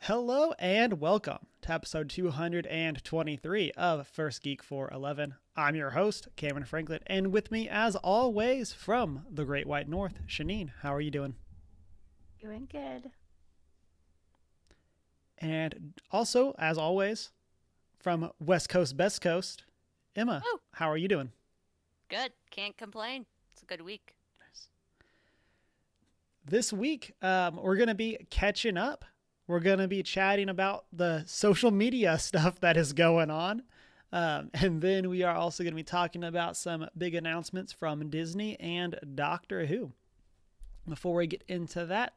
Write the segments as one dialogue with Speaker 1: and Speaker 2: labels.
Speaker 1: Hello and welcome to episode 223 of First Geek 411. I'm your host, Cameron Franklin, and with me, as always, from the Great White North, Shanine. How are you doing?
Speaker 2: Doing good.
Speaker 1: And also, as always, from West Coast, Best Coast, Emma.
Speaker 3: Oh,
Speaker 1: How are you doing?
Speaker 3: good. Can't complain. It's a good week.
Speaker 1: Nice. This week, we're going to be catching up. We're going to be chatting about the social media stuff that is going on. And then we are also going to be talking about some big announcements from Disney and Doctor Who. Before we get into that,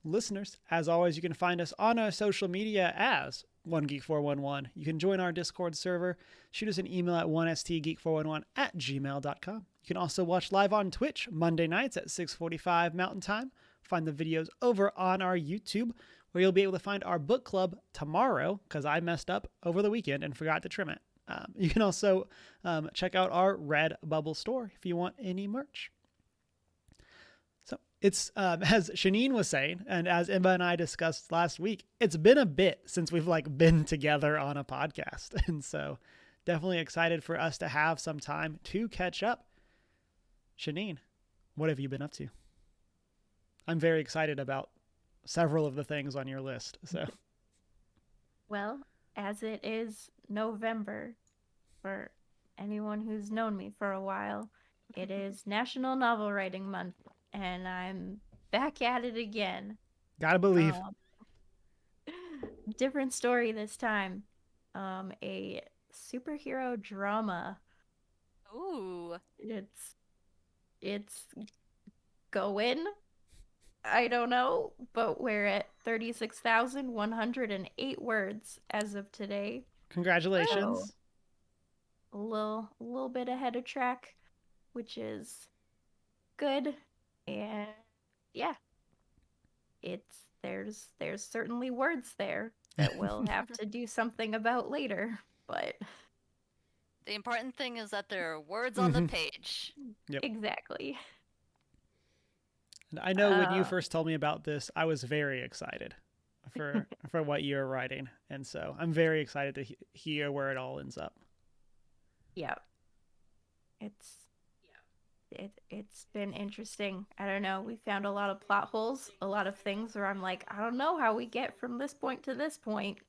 Speaker 1: listeners, as always, you can find us on our social media as OneGeek411. You can join our Discord server. Shoot us an email at 1stgeek411 at gmail.com. You can also watch live on Twitch Monday nights at 6:45 Mountain Time. Find the videos over on our YouTube, where you'll be able to find our book club tomorrow, because I messed up over the weekend and forgot to trim it. You can also check out our Redbubble store if you want any merch. So it's, as Shanine was saying, and as Emma and I discussed last week, it's been a bit since we've been together on a podcast. And so definitely excited for us to have some time to catch up. Shanine, what have you been up to? I'm very excited about several of the things on your list. So
Speaker 2: Well, as it is November, for anyone who's known me for a while, it is National Novel Writing Month, and I'm back at it again.
Speaker 1: gotta believe.
Speaker 2: Um, different story this time. A superhero drama.
Speaker 3: Ooh.
Speaker 2: It's going. I don't know, but we're at 36,108 words as of today. So
Speaker 1: Congratulations.
Speaker 2: a little bit ahead of track, which is good. And yeah, there's certainly words there that we'll have to do something about later, but
Speaker 3: The important thing is that there are words on the
Speaker 1: Mhm.
Speaker 3: page.
Speaker 1: Yep.
Speaker 2: exactly.
Speaker 1: And I know when you
Speaker 2: Uh
Speaker 1: first told me about this, I was very excited for what you're writing, and so I'm very excited to hear where it all ends up.
Speaker 2: yeah, it's it's been interesting. I don't know. We found a lot of plot holes, a lot of things where I'm like, I don't know how we get from this point to this point.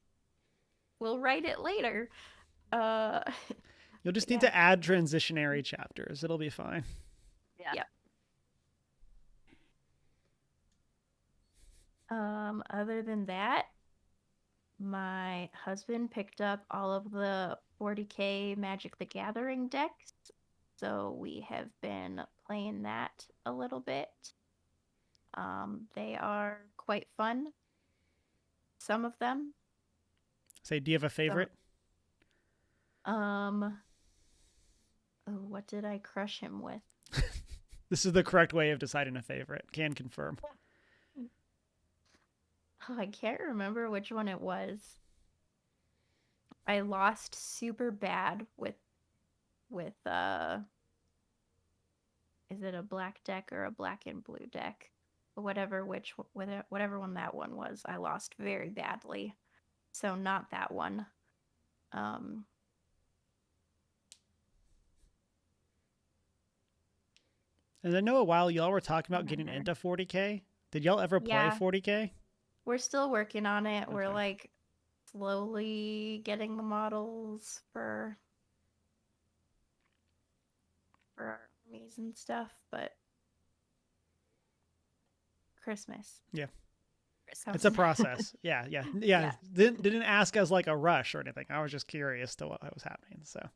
Speaker 2: We'll write it later. Uh
Speaker 1: You'll just need
Speaker 2: yeah.
Speaker 1: to add transitionary chapters. It'll be fine.
Speaker 3: Yeah.
Speaker 2: Yep. Other than that, my husband picked up all of the 40K Magic the Gathering decks. So we have been playing that a little bit. They are quite fun. Some of them.
Speaker 1: Say, do you have a
Speaker 2: Some
Speaker 1: favorite?
Speaker 2: um oh, what did I crush him with?
Speaker 1: This is the correct way of deciding a favorite. Can confirm.
Speaker 2: Oh, I can't remember which one it was. I lost super bad with is it a black deck or a black and blue deck? Whatever one that one was, I lost very badly. So not that one. Um
Speaker 1: And I know a while y'all were talking about getting
Speaker 2: remember.
Speaker 1: into 40K. Did y'all ever play
Speaker 2: Yeah,
Speaker 1: 40K?
Speaker 2: we're still working on it. We're
Speaker 1: Okay.
Speaker 2: like slowly getting the models for our armies and stuff, but Christmas
Speaker 1: Yeah. It's a
Speaker 2: coming.
Speaker 3: Christmas.
Speaker 1: process. Yeah.
Speaker 2: Yeah.
Speaker 1: Didn't ask as like a rush or anything. I was just curious to what was happening. So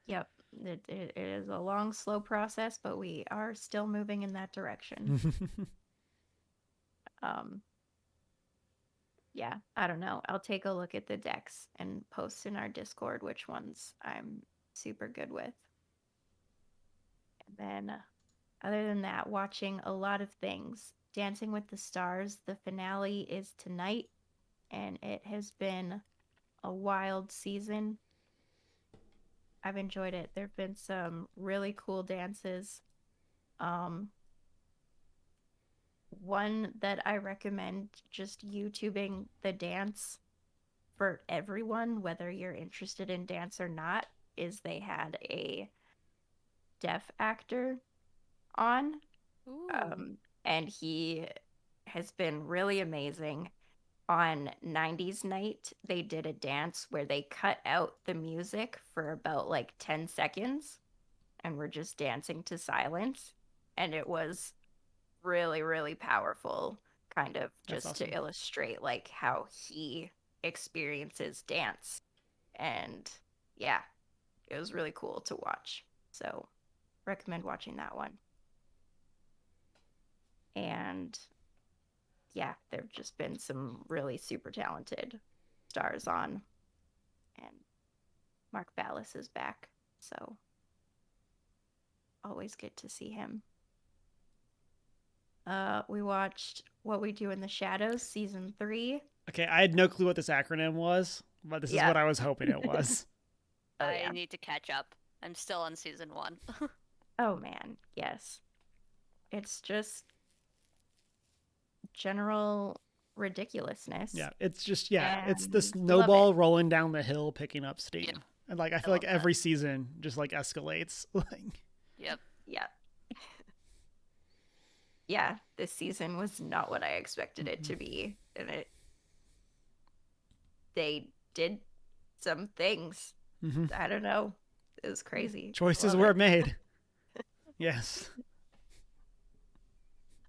Speaker 2: Yep. It is a long, slow process, but we are still moving in that direction. Um, yeah, I don't know. I'll take a look at the decks and post in our Discord which ones I'm super good with. And then, other than that, watching a lot of things. Dancing with the Stars, the finale is tonight, and it has been a wild season. I've enjoyed it. There have been some really cool dances. Um, one that I recommend just YouTubing the dance for everyone, whether you're interested in dance or not, is they had a deaf actor on,
Speaker 3: Ooh.
Speaker 2: and he has been really amazing. On 90s night, they did a dance where they cut out the music for about like 10 seconds and were just dancing to silence. And it was really, really powerful, kind of
Speaker 1: That's
Speaker 2: just
Speaker 1: awesome.
Speaker 2: to illustrate like how he experiences dance. And yeah, it was really cool to watch. So recommend watching that one. And yeah, there've just been some really super talented stars on, and Mark Ballas is back, so always good to see him. We watched What We Do in the Shadows season 3.
Speaker 1: Okay, I had no clue what this acronym was, but this is
Speaker 2: Yeah.
Speaker 1: what I was hoping it was.
Speaker 2: Oh
Speaker 3: I
Speaker 2: yeah.
Speaker 3: need to catch up. I'm still on season 1.
Speaker 2: Oh man, yes. It's just general ridiculousness.
Speaker 1: Yeah, it's just it's the
Speaker 2: And love
Speaker 1: snowball rolling down the hill, picking up steam.
Speaker 3: Yep.
Speaker 1: And like I
Speaker 3: I
Speaker 1: feel like
Speaker 3: love that.
Speaker 1: every season just like escalates. Like
Speaker 3: Yep.
Speaker 2: Yeah. Yeah, this season was not what I expected it to be. And they did some things. I don't know. It was crazy.
Speaker 1: choices
Speaker 2: Love
Speaker 1: were
Speaker 2: it.
Speaker 1: made. Yes.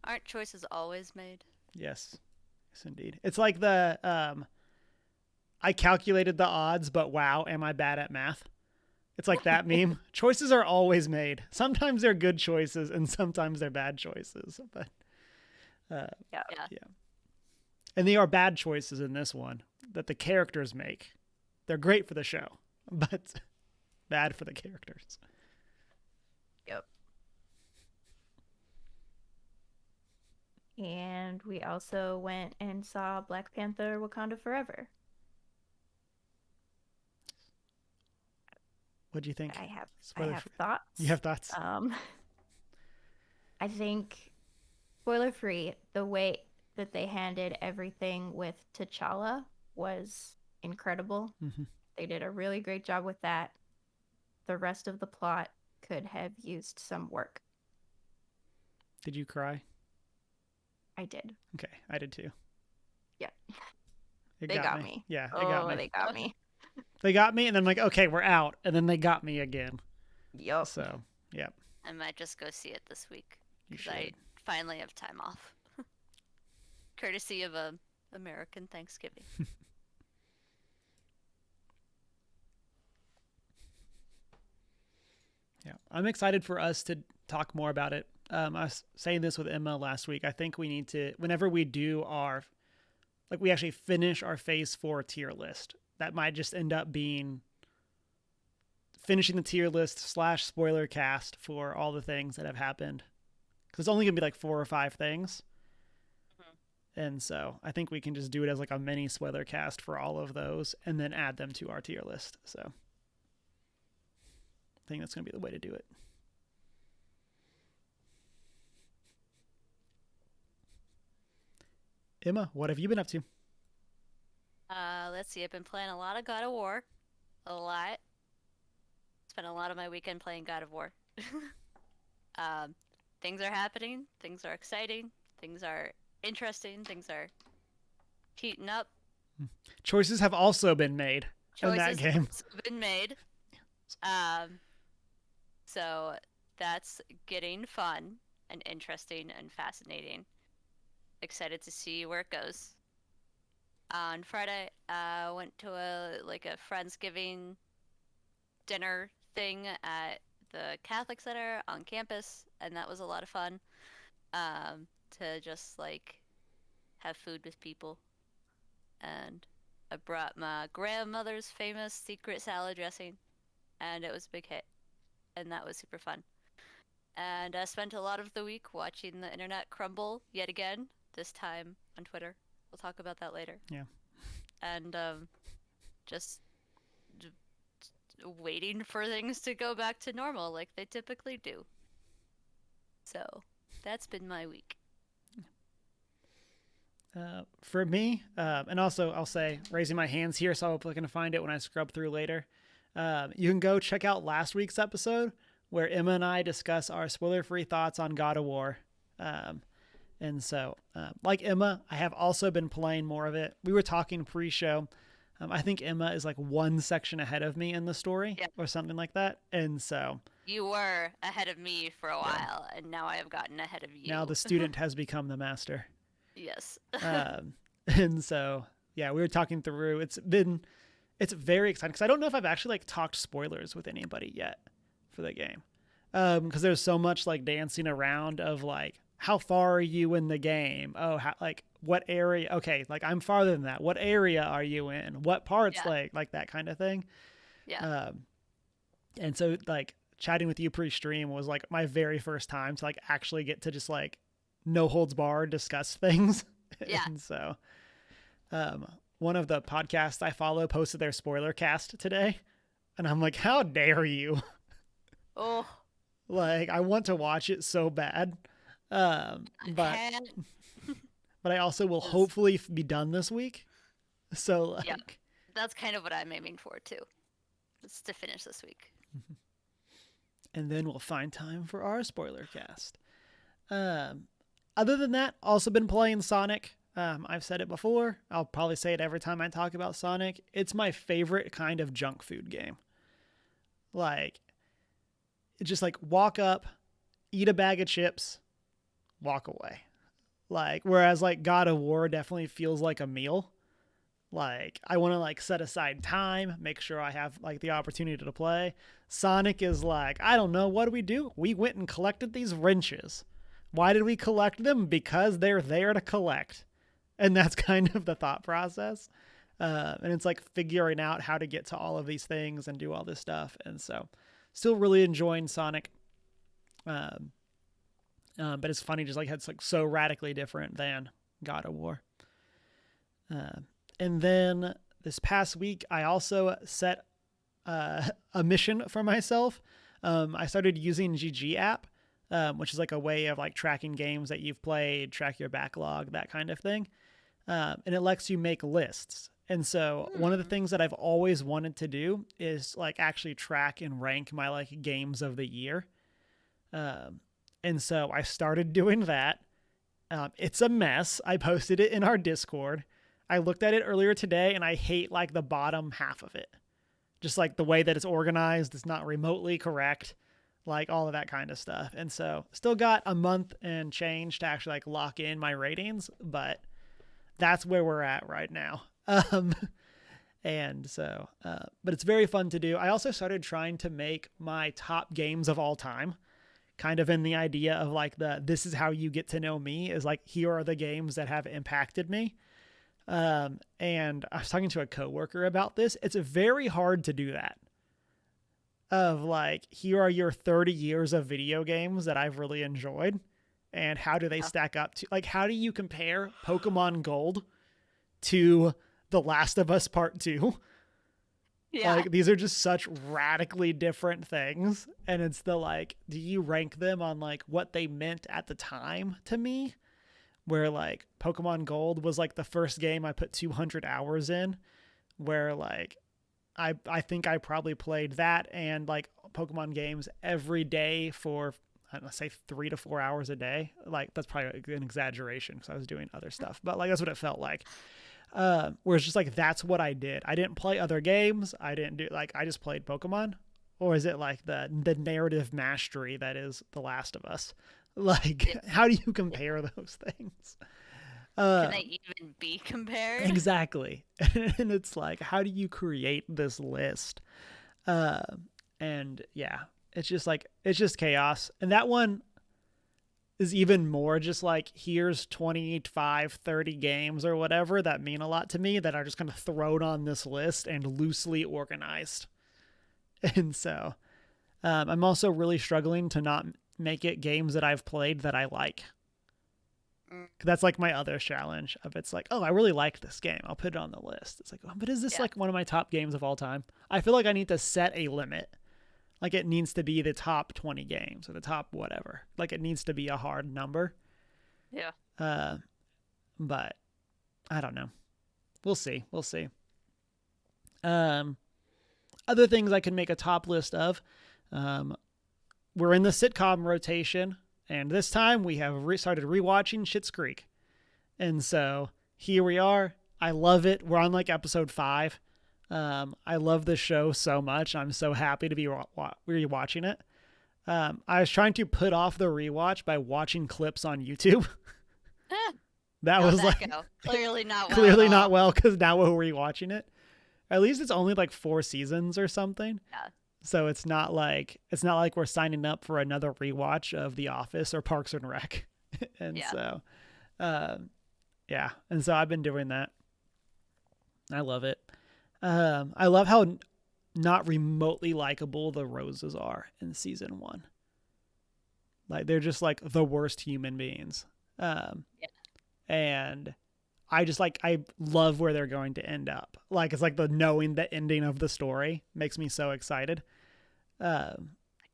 Speaker 3: Aren't choices always made?
Speaker 1: Yes. Yes, indeed. It's like the I calculated the odds, but wow, am I bad at math? It's like that meme. Choices are always made. Sometimes they're good choices and sometimes they're bad choices. But
Speaker 2: Yeah.
Speaker 3: Yeah.
Speaker 1: and they are bad choices in this one that the characters make. They're great for the show, but bad for the characters.
Speaker 2: Yep. And we also went and saw Black Panther Wakanda Forever.
Speaker 1: What do you think?
Speaker 2: I have
Speaker 1: Spoiler free.
Speaker 2: thoughts.
Speaker 1: You have thoughts?
Speaker 2: I think, spoiler free, the way that they handled everything with T'Challa was incredible.
Speaker 1: Mm-hmm.
Speaker 2: They did a really great job with that. The rest of the plot could have used some work.
Speaker 1: Did you cry?
Speaker 2: I did.
Speaker 1: Okay, I did too.
Speaker 2: Yeah.
Speaker 1: It
Speaker 2: They got me.
Speaker 1: Yeah, it
Speaker 2: Oh,
Speaker 1: got me.
Speaker 2: they got me.
Speaker 1: They got me, and then I'm like, okay, we're out, and then they got me again.
Speaker 2: Yup.
Speaker 1: So, yeah,
Speaker 3: I might just go see it this week.
Speaker 1: you
Speaker 3: 'Cause
Speaker 1: should.
Speaker 3: I finally have time off. Courtesy of a American Thanksgiving.
Speaker 1: Yeah, I'm excited for us to talk more about it. I was saying this with Emma last week. I think we need to, whenever we do our, like, we actually finish our Phase 4 tier list. That might just end up being finishing the tier list / spoiler cast for all the things that have happened. Because it's only going to be like 4 or 5 things. And so I think we can just do it as like a mini spoiler cast for all of those and then add them to our tier list. So I think that's going to be the way to do it. Emma, what have you been up to?
Speaker 3: Let's see. I've been playing a lot of God of War. A lot. Spent a lot of my weekend playing God of War. Things are happening. Things are exciting. Things are interesting. Things are heating up.
Speaker 1: Choices have also been made in that
Speaker 3: Choices
Speaker 1: game.
Speaker 3: have been made. So that's getting fun and interesting and fascinating. Excited to see where it goes. On Friday, I went to a Friendsgiving dinner thing at the Catholic Center on campus, and that was a lot of fun. To just have food with people. And I brought my grandmother's famous secret salad dressing, and it was a big hit, and that was super fun. And I spent a lot of the week watching the internet crumble yet again, this time on Twitter. We'll talk about that later.
Speaker 1: Yeah.
Speaker 3: And just waiting for things to go back to normal like they typically do. So that's been my week.
Speaker 1: For me, and also I'll say raising my hands here, so hopefully I can find it when I scrub through later. You can go check out last week's episode where Emma and I discuss our spoiler-free thoughts on God of War. And so, like Emma, I have also been playing more of it. We were talking pre-show. I think Emma is like one section ahead of me in the story or something like that. And so
Speaker 3: You were ahead of me for a while, and now I have gotten ahead of you.
Speaker 1: now the student has become the master.
Speaker 3: Yes.
Speaker 1: And so, yeah, we were talking through. It's very exciting because I don't know if I've actually like talked spoilers with anybody yet for the game. Because there's so much like dancing around of like, how far are you in the game? Oh, like what area? Okay, like I'm farther than that. What area are you in? What parts? Like that kind of thing.
Speaker 3: Yeah.
Speaker 1: And so like chatting with you pre-stream was like my very first time to like actually get to just like no holds barred discuss things.
Speaker 3: Yeah.
Speaker 1: And so, one of the podcasts I follow posted their spoiler cast today, and I'm like, how dare you?
Speaker 3: Oh.
Speaker 1: Like I want to watch it so bad. But I also will hopefully be done this week. So like,
Speaker 3: yeah, that's kind of what I'm aiming for too. It's to finish this week.
Speaker 1: And then we'll find time for our spoiler cast. Other than that, also been playing Sonic. I've said it before. I'll probably say it every time I talk about Sonic. It's my favorite kind of junk food game. Like, it's just like walk up, eat a bag of chips, walk away. Like, whereas like God of War definitely feels like a meal. Like, I want to like set aside time, make sure I have like the opportunity to play. Sonic is like, I don't know, what do we do? We went and collected these wrenches. Why did we collect them? Because they're there to collect. And that's kind of the thought process. And it's like figuring out how to get to all of these things and do all this stuff. And so still really enjoying Sonic. But it's funny, just like it's like so radically different than God of War. And then this past week, I also set a mission for myself. I started using GG app, which is like a way of like tracking games that you've played, track your backlog, that kind of thing. And it lets you make lists. And so one of the things that I've always wanted to do is like actually track and rank my like games of the year. And so I started doing that. It's a mess. I posted it in our Discord. I looked at it earlier today and I hate like the bottom half of it. Just like the way that it's organized, it's not remotely correct, like all of that kind of stuff. And so still got a month and change to actually like lock in my ratings, but that's where we're at right now. And so, but it's very fun to do. I also started trying to make my top games of all time, kind of in the idea of like this is how you get to know me, is like, here are the games that have impacted me. And I was talking to a coworker about this. It's very hard to do that. Of like, here are your 30 years of video games that I've really enjoyed, and how do they stack up to, like, how do you compare Pokemon Gold to The Last of Us Part 2?
Speaker 3: Yeah.
Speaker 1: Like, these are just such radically different things. And it's the like, do you rank them on like what they meant at the time to me? Where like Pokemon Gold was like the first game I put 200 hours in, where like I think I probably played that and like Pokemon games every day for, I don't know, say 3 to 4 hours a day. Like that's probably an exaggeration because I was doing other stuff, but like that's what it felt like. Where it's just like, that's what I did. I didn't play other games. I didn't do like, I just played Pokemon. Or is it like the narrative mastery that is The Last of Us? Like, how do you compare those things?
Speaker 3: Can they even be compared?
Speaker 1: Exactly. And it's like, how do you create this list? And yeah, it's just like, it's just chaos. And that one is even more just like, here's 25, 30 games or whatever that mean a lot to me that are just kind of thrown on this list and loosely organized. And so I'm also really struggling to not make it games that I've played that I like. That's like my other challenge of, it's like, oh, I really like this game, I'll put it on the list. It's like, oh, but is this like one of my top games of all time? I feel like I need to set a limit. Like it needs to be the top 20 games or the top whatever. Like it needs to be a hard number.
Speaker 3: Yeah.
Speaker 1: But I don't know. We'll see. Other things I can make a top list of. We're in the sitcom rotation, and this time we have started rewatching Schitt's Creek. And so here we are. I love it. We're on like episode 5. I love this show so much. I'm so happy to be rewatching it. I was trying to put off the rewatch by watching clips on YouTube. That
Speaker 3: How'd
Speaker 1: was
Speaker 3: that
Speaker 1: like
Speaker 3: go? Clearly not well.
Speaker 1: clearly
Speaker 3: at
Speaker 1: not
Speaker 3: all.
Speaker 1: well because now we're rewatching it. At least it's only like 4 seasons or something.
Speaker 3: Yeah.
Speaker 1: So it's not like we're signing up for another rewatch of The Office or Parks and Rec. And
Speaker 3: Yeah.
Speaker 1: so, yeah. And so I've been doing that. I love it. I love how not remotely likable the Roses are in season 1. Like they're just like the worst human beings.
Speaker 3: Yeah.
Speaker 1: And I just like, I love where they're going to end up. Like, it's like the knowing the ending of the story makes me so excited.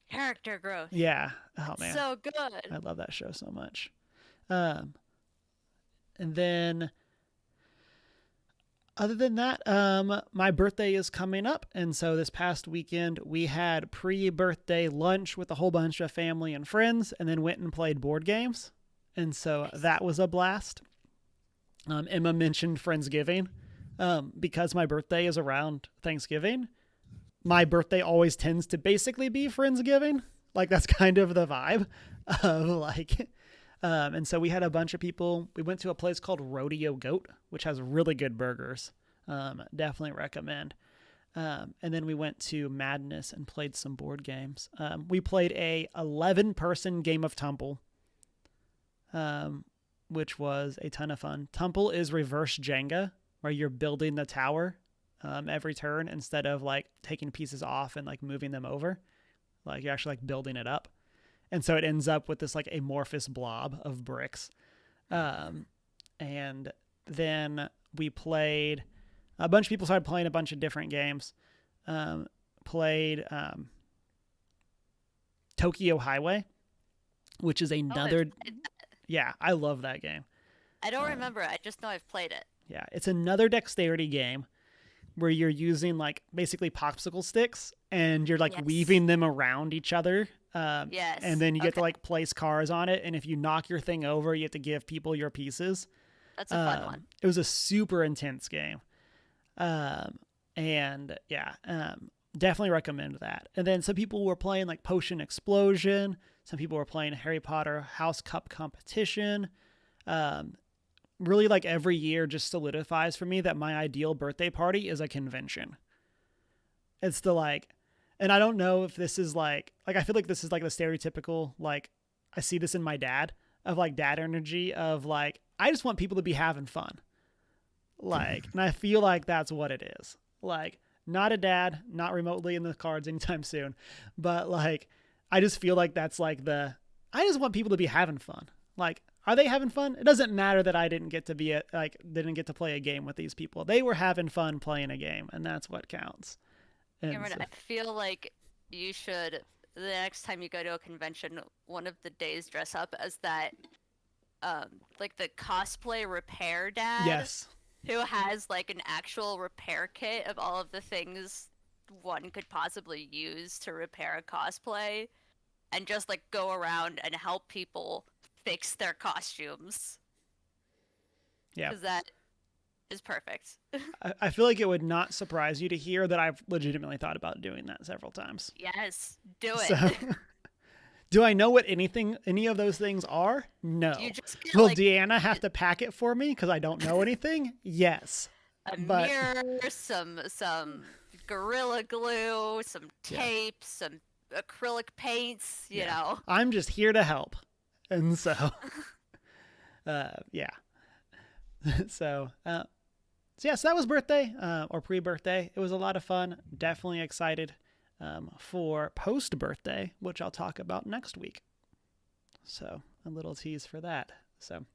Speaker 3: Character growth.
Speaker 1: Yeah. Oh man.
Speaker 3: So good.
Speaker 1: I love that show so much. And then other than that, my birthday is coming up. And so this past weekend we had pre-birthday lunch with a whole bunch of family and friends and then went and played board games. And so that was a blast. Emma mentioned Friendsgiving. Because my birthday is around Thanksgiving, my birthday always tends to basically be Friendsgiving. Like that's kind of the vibe of like, and so we had a bunch of people. We went to a place called Rodeo Goat, which has really good burgers. Definitely recommend. And then we went to Madness and played some board games. We played a 11-person game of Tumble, which was a ton of fun. Tumble is reverse Jenga, where you're building the tower every turn instead of like taking pieces off and like moving them over. Like you're actually like building it up. And so it ends up with this like amorphous blob of bricks. And then we played, a bunch of people started playing a bunch of different games. Played Tokyo Highway, which is another, yeah, I love that game.
Speaker 3: I don't remember. I just know I've played it.
Speaker 1: Yeah, it's another dexterity game where you're using like basically popsicle sticks and you're like
Speaker 3: Yes.
Speaker 1: weaving them around each other.
Speaker 3: Yes.
Speaker 1: And then you get to
Speaker 3: Okay.
Speaker 1: like place cars on it. And if you knock your thing over, you have to give people your pieces.
Speaker 3: That's a fun one.
Speaker 1: It was a super intense game. And yeah, definitely recommend that. And then some people were playing like Potion Explosion. Some people were playing Harry Potter House Cup Competition. Really like every year just solidifies for me that my ideal birthday party is a convention. It's the like, and I don't know if this is like I feel like this is like the stereotypical, like I see this in my dad of like dad energy of like, I just want people to be having fun. Like, and I feel like that's what it is. Like not a dad, not remotely in the cards anytime soon, but like, I just feel like that's like I just want people to be having fun. Like, are they having fun? It doesn't matter that I didn't get to didn't get to play a game with these people. They were having fun playing a game, and that's what counts. And
Speaker 3: Cameron, I feel like you should, the next time you go to a convention, one of the days dress up as that, like the cosplay repair dad.
Speaker 1: yes.
Speaker 3: Who has like an actual repair kit of all of the things one could possibly use to repair a cosplay, and just like go around and help people fix their costumes.
Speaker 1: Yeah.
Speaker 3: Because that is perfect.
Speaker 1: I feel like it would not surprise you to hear that I've legitimately thought about doing that several times.
Speaker 3: Yes, do it.
Speaker 1: So, do I know what any of those things are? No.
Speaker 3: You just get
Speaker 1: Will
Speaker 3: like
Speaker 1: Deanna have to pack it for me because I don't know anything? Yes.
Speaker 3: a
Speaker 1: but-
Speaker 3: mirror, some Gorilla Glue, some
Speaker 1: Yeah.
Speaker 3: tape, some acrylic paints, you
Speaker 1: Yeah.
Speaker 3: know.
Speaker 1: I'm just here to help. And so, yeah. So that was birthday or pre-birthday. It was a lot of fun. Definitely excited for post-birthday, which I'll talk about next week. So a little tease for that. So,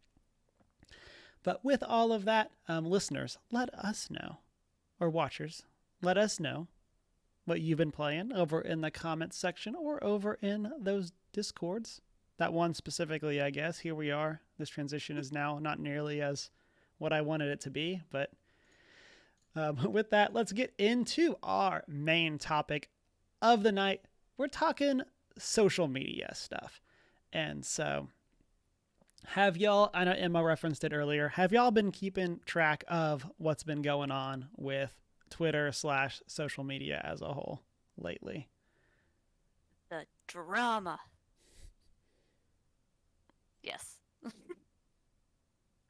Speaker 1: but with all of that, listeners, let us know, or watchers, let us know what you've been playing over in the comments section or over in those Discords. That one specifically, I guess. Here we are. This transition is now not nearly as what I wanted it to be. But with that, let's get into our main topic of the night. We're talking social media stuff. And so, have y'all, I know Emma referenced it earlier, have y'all been keeping track of what's been going on with Twitter/social media as a whole lately?
Speaker 3: The drama. Yes.
Speaker 2: I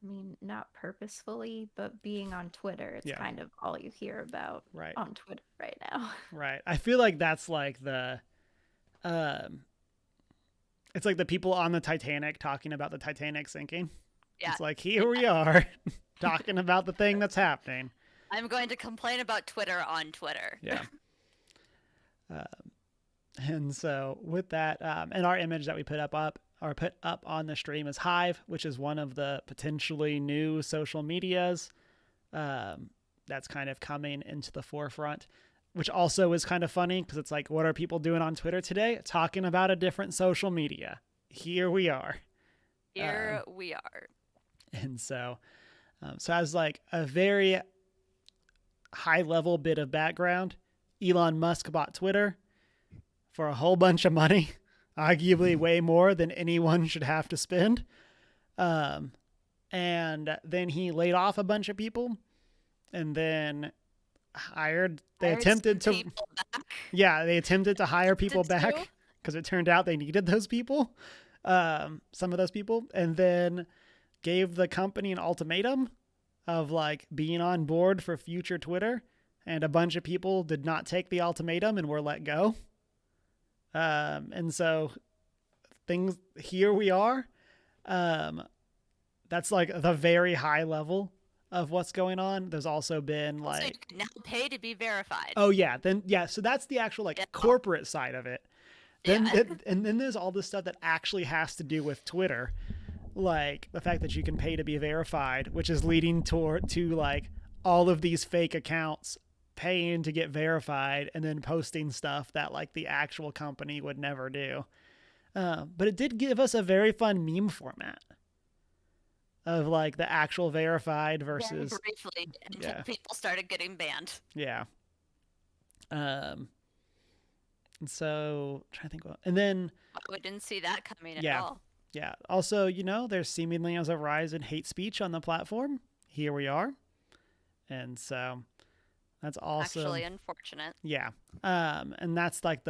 Speaker 2: mean, not purposefully, but being on Twitter, it's
Speaker 1: Yeah.
Speaker 2: kind of all you hear about
Speaker 1: Right.
Speaker 2: on Twitter right now.
Speaker 1: Right. I feel like that's like it's like the people on the Titanic talking about the Titanic sinking.
Speaker 3: Yeah.
Speaker 1: It's like, here we are talking about the thing that's happening.
Speaker 3: I'm going to complain about Twitter on Twitter.
Speaker 1: Yeah. And so with that, and our image that we put up on the stream is Hive, which is one of the potentially new social medias that's kind of coming into the forefront, which also is kind of funny because it's like, what are people doing on Twitter today? Talking about a different social media. Here we are.
Speaker 3: Here we are.
Speaker 1: And so, as like a very high level bit of background, Elon Musk bought Twitter for a whole bunch of money, arguably way more than anyone should have to spend. And then he laid off a bunch of people and then they attempted to hire people back because it turned out they needed those people, some of those people, and then gave the company an ultimatum of like being on board for future Twitter, and a bunch of people did not take the ultimatum and were let go. And so here we are. That's like the very high level of what's going on. There's also been like,
Speaker 3: so you can now pay to be verified.
Speaker 1: Oh yeah. So that's the actual like corporate side of it. Then, and then there's all this stuff that actually has to do with Twitter. Like the fact that you can pay to be verified, which is leading to like all of these fake accounts paying to get verified and then posting stuff that like the actual company would never do. But it did give us a very fun meme format of like the actual verified versus
Speaker 3: briefly until people started getting banned.
Speaker 1: Yeah. And so trying to think about, and then
Speaker 3: we didn't see that coming at all.
Speaker 1: Yeah. Also, there's seemingly as a rise in hate speech on the platform. Here we are. And so that's also
Speaker 3: actually unfortunate.
Speaker 1: Yeah. And that's like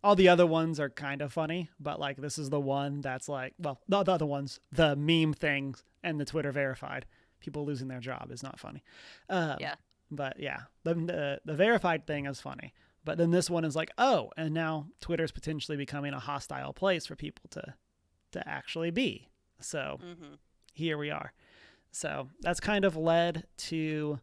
Speaker 1: all the other ones are kind of funny, but like this is the one that's like, well, the other ones, the meme things and the Twitter verified, people losing their job is not funny.
Speaker 3: Yeah.
Speaker 1: But yeah, the verified thing is funny. But then this one is like, oh, and now Twitter's potentially becoming a hostile place for people to actually be. So here we are. So that's kind of led to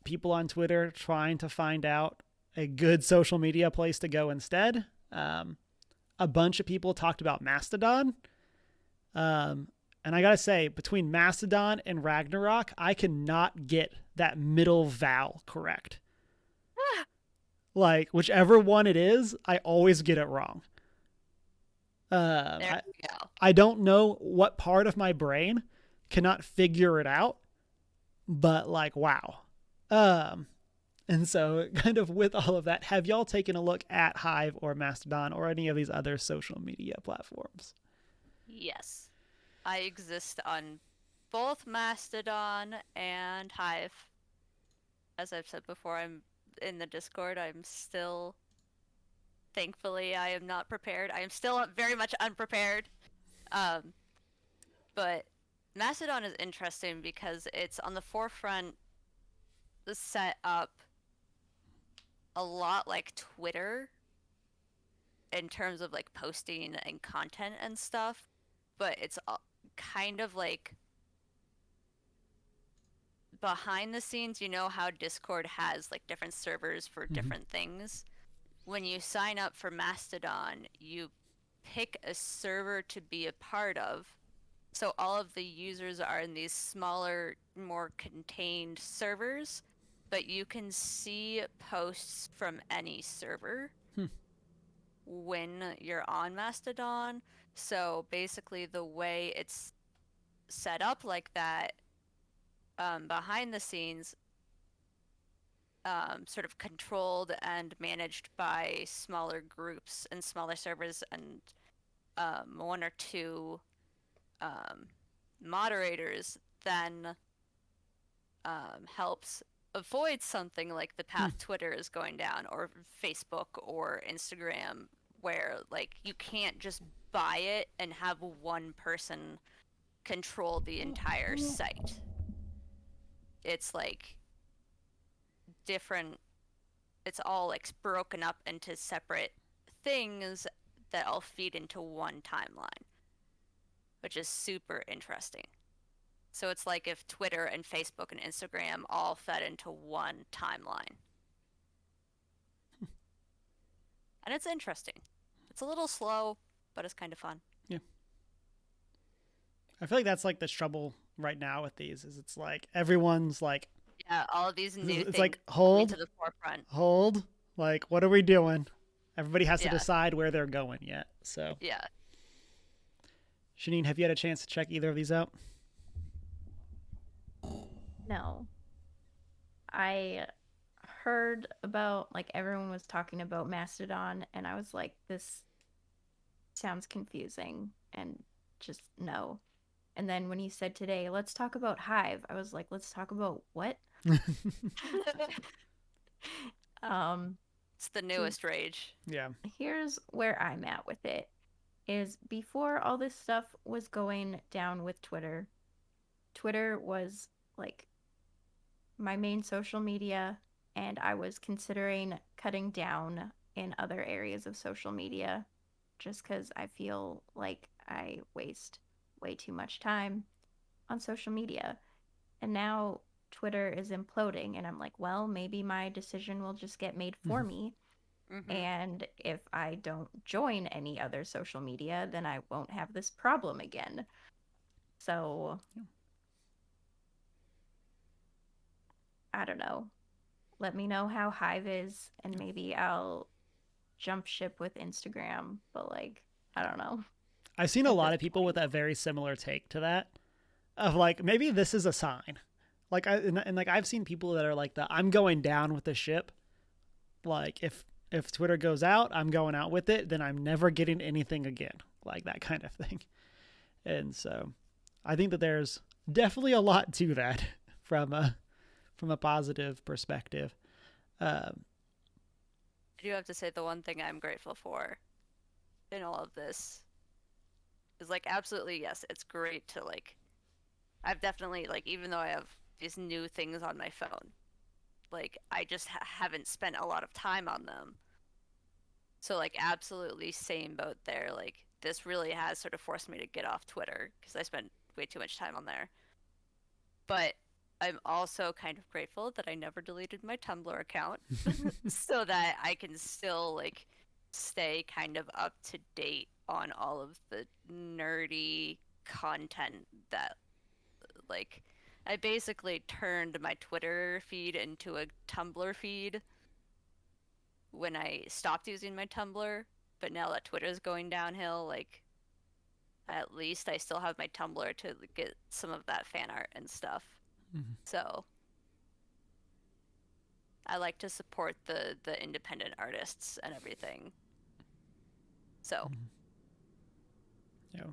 Speaker 1: people on Twitter trying to find out a good social media place to go instead. A bunch of people talked about Mastodon. And I gotta say, between Mastodon and Ragnarok, I cannot get that middle vowel correct. Like, whichever one it is, I always get it wrong.
Speaker 3: There we go.
Speaker 1: I don't know what part of my brain cannot figure it out, but like, wow. And so kind of with all of that, have y'all taken a look at Hive or Mastodon or any of these other social media platforms?
Speaker 3: Yes. I exist on both Mastodon and Hive. As I've said before, I'm in the Discord. Thankfully, I am not prepared. I am still very much unprepared. But Mastodon is interesting because it's on the forefront, set up a lot like Twitter in terms of like posting and content and stuff, but it's kind of like behind the scenes. How Discord has like different servers for different things. When you sign up for Mastodon, you pick a server to be a part of. So all of the users are in these smaller, more contained servers, but you can see posts from any server when you're on Mastodon. So basically the way it's set up like that, behind the scenes, sort of controlled and managed by smaller groups and smaller servers, and one or two moderators then helps avoid something like the path Twitter is going down, or Facebook or Instagram, where like you can't just buy it and have one person control the entire site. It's like different, it's all like broken up into separate things that all feed into one timeline, which is super interesting. So it's like if Twitter and Facebook and Instagram all fed into one timeline. And it's interesting. It's a little slow, but it's kind of fun.
Speaker 1: Yeah. I feel like that's like the trouble right now with these is it's like everyone's like,
Speaker 3: yeah, all of these new
Speaker 1: it's
Speaker 3: things
Speaker 1: like hold
Speaker 3: to the forefront.
Speaker 1: Hold. Like, what are we doing? Everybody has to decide where they're going yet. So
Speaker 3: yeah.
Speaker 1: Shanine, have you had a chance to check either of these out?
Speaker 2: No. I heard about, like, everyone was talking about Mastodon, and I was like, this sounds confusing, and just no. And then when you said today, let's talk about Hive, I was like, let's talk about what?
Speaker 3: It's the newest rage.
Speaker 1: Yeah.
Speaker 2: Here's where I'm at with it. Is before all this stuff was going down with Twitter, Twitter was like my main social media, and I was considering cutting down in other areas of social media just because I feel like I waste way too much time on social media. And now Twitter is imploding, and I'm like, well, maybe my decision will just get made for me. Mm-hmm. And if I don't join any other social media, then I won't have this problem again. So, I don't know. Let me know how Hive is, and maybe I'll jump ship with Instagram. But, like, I don't know.
Speaker 1: I've seen a lot of people with a very similar take to that, of like, maybe this is a sign. Like, like I've seen people that are like, I'm going down with the ship. Like, if Twitter goes out, I'm going out with it, then I'm never getting anything again. Like that kind of thing. And so I think that there's definitely a lot to that from a positive perspective.
Speaker 3: I do have to say the one thing I'm grateful for in all of this is like, absolutely, yes, it's great to like, I've definitely like, even though I have these new things on my phone, like I just haven't spent a lot of time on them. So like, absolutely same boat there. Like, this really has sort of forced me to get off Twitter because I spent way too much time on there. But I'm also kind of grateful that I never deleted my Tumblr account so that I can still like stay kind of up to date on all of the nerdy content that like, I basically turned my Twitter feed into a Tumblr feed when I stopped using my Tumblr, but now that Twitter's going downhill, like, at least I still have my Tumblr to get some of that fan art and stuff. Mm-hmm. So I like to support the independent artists and everything. So.
Speaker 1: Yeah.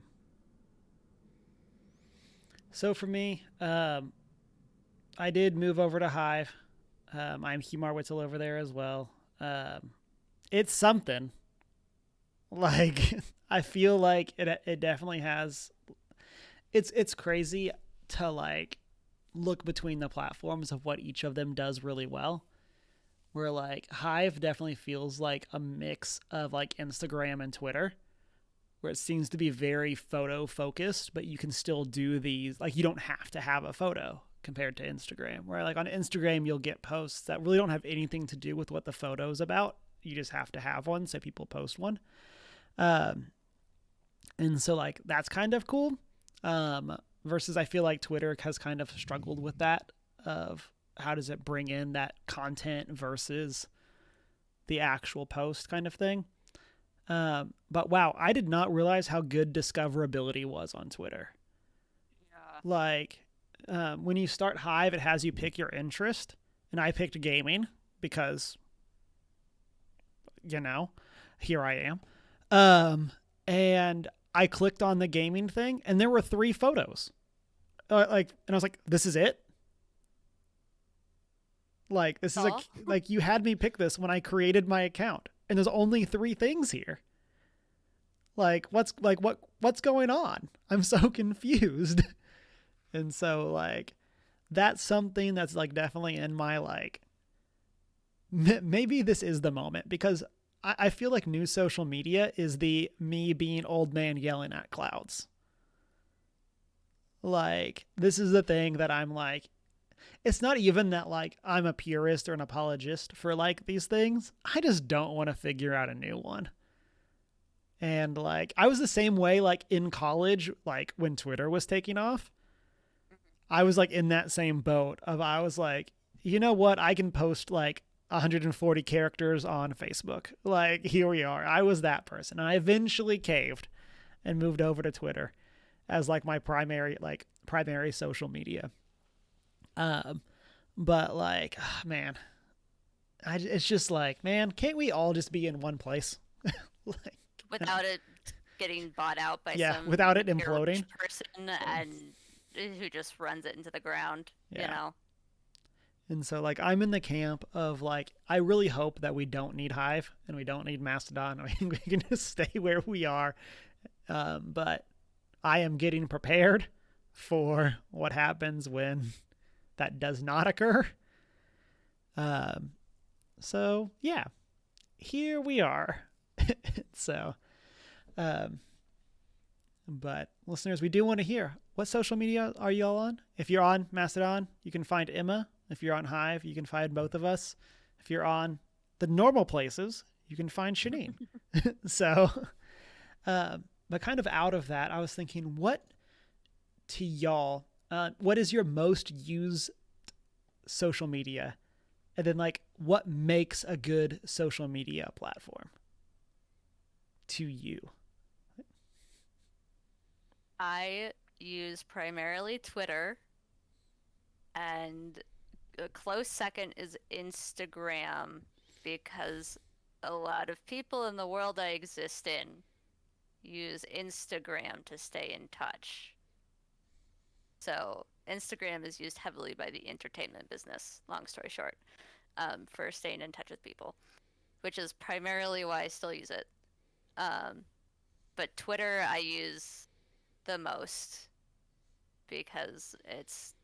Speaker 1: So for me, I did move over to Hive. I'm Hugh Marwitzel over there as well. It's something. Like, I feel like it definitely has. It's crazy to like look between the platforms of what each of them does really well. Where like Hive definitely feels like a mix of like Instagram and Twitter, where it seems to be very photo focused, but you can still do these, like, you don't have to have a photo compared to Instagram, where like on Instagram, you'll get posts that really don't have anything to do with what the photo is about. You just have to have one. So people post one. And so like, that's kind of cool. Versus I feel like Twitter has kind of struggled with that of how does it bring in that content versus the actual post kind of thing. But wow, I did not realize how good discoverability was on Twitter. Yeah. Like when you start Hive, it has you pick your interest, and I picked gaming because, you know, here I am. And I clicked on the gaming thing, and there were 3 photos. And I was like, "This is it." Like this is
Speaker 3: Aw.
Speaker 1: like you had me pick this when I created my account, and there's only 3 things here. Like what's going on? I'm so confused. And so like that's something that's like definitely in my like maybe this is the moment because I feel like new social media is the me being old man yelling at clouds. Like this is the thing that I'm like it's not even that like I'm a purist or an apologist for like these things. I just don't want to figure out a new one. And like I was the same way like in college, like when Twitter was taking off. I was like in that same boat of I was like, you know what? I can post like 140 characters on Facebook. Like here we are. I was that person. And I eventually caved and moved over to Twitter as like my primary social media. Um but like oh, man, it's just like, man, can't we all just be in one place? Like
Speaker 3: Without it getting bought out by
Speaker 1: yeah,
Speaker 3: some
Speaker 1: without it
Speaker 3: rich
Speaker 1: imploding.
Speaker 3: person and who just runs it into the ground,
Speaker 1: Yeah.
Speaker 3: you know.
Speaker 1: And so like I'm in the camp of like I really hope that we don't need Hive and we don't need Mastodon. We can just stay where we are. But I am getting prepared for what happens when that does not occur. Um, so yeah, here we are. So, um, but listeners, we do want to hear what social media are you all on? If you're on Mastodon, you can find Emma. If you're on Hive, you can find both of us. If you're on the normal places, you can find Shanine. So, but kind of out of that, I was thinking, what to y'all, what is your most used social media? And then, like, what makes a good social media platform to you?
Speaker 3: I use primarily Twitter, and a close second is Instagram because a lot of people in the world I exist in use Instagram to stay in touch. So Instagram is used heavily by the entertainment business, long story short, for staying in touch with people, which is primarily why I still use it. Um, but Twitter I use the most because it's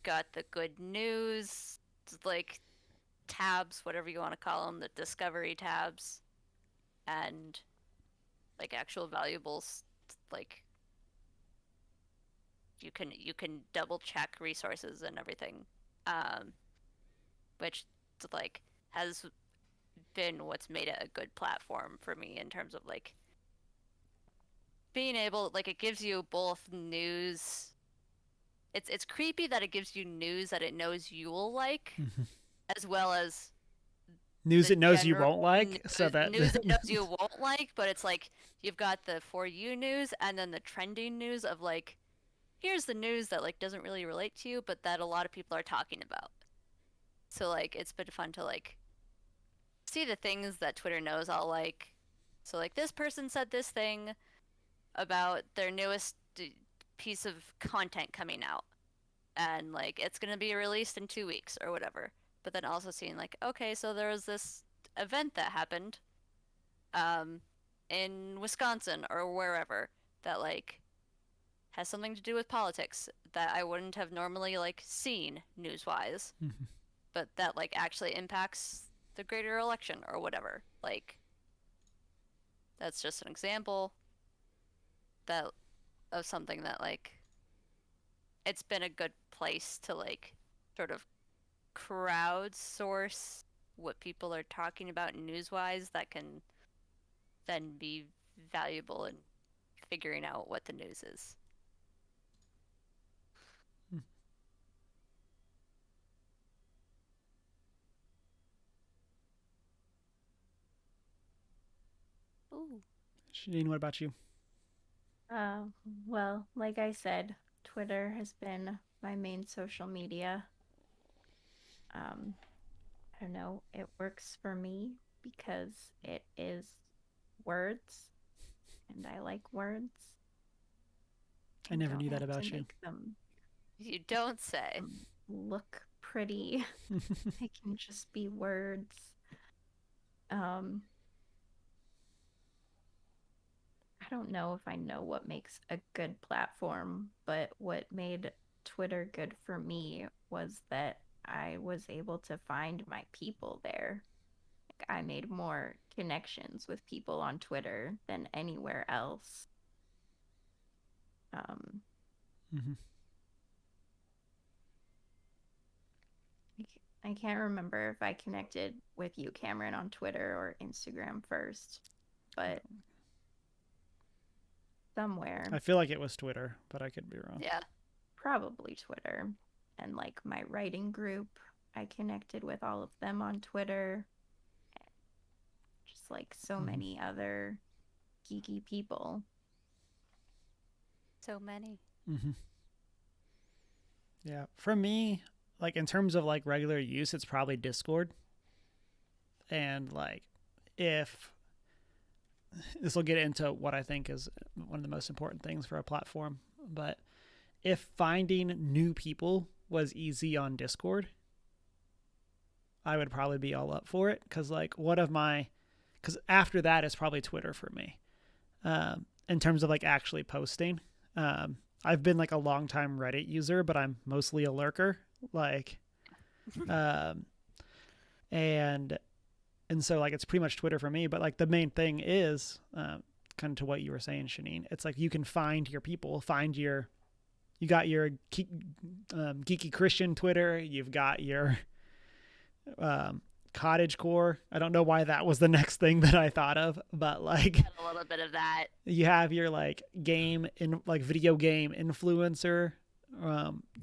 Speaker 3: got the good news, like tabs, whatever you want to call them, the discovery tabs, and like actual valuables, like you can double check resources and everything, um, which like has been what's made it a good platform for me in terms of like being able like it gives you both news. It's creepy that it gives you news that it knows you'll like, as well as
Speaker 1: News
Speaker 3: the
Speaker 1: it knows you
Speaker 3: general
Speaker 1: won't like, so that
Speaker 3: news it knows you won't like, but it's like you've got the for you news and then the trending news of like here's the news that like doesn't really relate to you, but that a lot of people are talking about. So like it's been fun to like see the things that Twitter knows I'll like. So like this person said this thing about their newest piece of content coming out and like it's going to be released in 2 weeks or whatever. But then also seeing like okay, so there was this event that happened um in Wisconsin or wherever that like has something to do with politics that I wouldn't have normally like seen news-wise, but that like actually impacts the greater election or whatever. Like that's just an example that of something that like it's been a good place to like sort of crowdsource what people are talking about news-wise that can then be valuable in figuring out what the news is. Ooh.
Speaker 1: Shanine, what about you?
Speaker 2: Uh, well, like I said, Twitter has been my main social media. Um, I don't know, it works for me because it is words and I like words.
Speaker 1: I never
Speaker 2: don't
Speaker 1: knew that
Speaker 2: have to
Speaker 1: about you.
Speaker 2: make them
Speaker 3: You don't say.
Speaker 2: look pretty. They can just be words. Um, I don't know if I know what makes a good platform, but what made Twitter good for me was that I was able to find my people there. Like, I made more connections with people on Twitter than anywhere else. Um,
Speaker 1: Mm-hmm.
Speaker 2: I can't remember if I connected with you, Cameron, on Twitter or Instagram first, but somewhere,
Speaker 1: I feel like it was Twitter, but I could be wrong.
Speaker 3: Yeah.
Speaker 2: probably Twitter. And like my writing group, I connected with all of them on Twitter. Just like so
Speaker 1: Mhm.
Speaker 2: many other geeky people.
Speaker 3: So many.
Speaker 1: Mm-hmm. Yeah. For me, like in terms of like regular use, it's probably Discord. And like, if this will get into what I think is one of the most important things for a platform, but if finding new people was easy on Discord, I would probably be all up for it. Because like, because after that, it's probably Twitter for me. In terms of like actually posting. I've been like a long time Reddit user, but I'm mostly a lurker. Like, um, and so like it's pretty much Twitter for me. But like the main thing is kind of to what you were saying, Shanine. It's like you can find your people, you got your geeky Christian Twitter, you've got your cottage core. I don't know why that was the next thing that I thought of, but like
Speaker 3: Had a little bit of that.
Speaker 1: you have your like video game influencer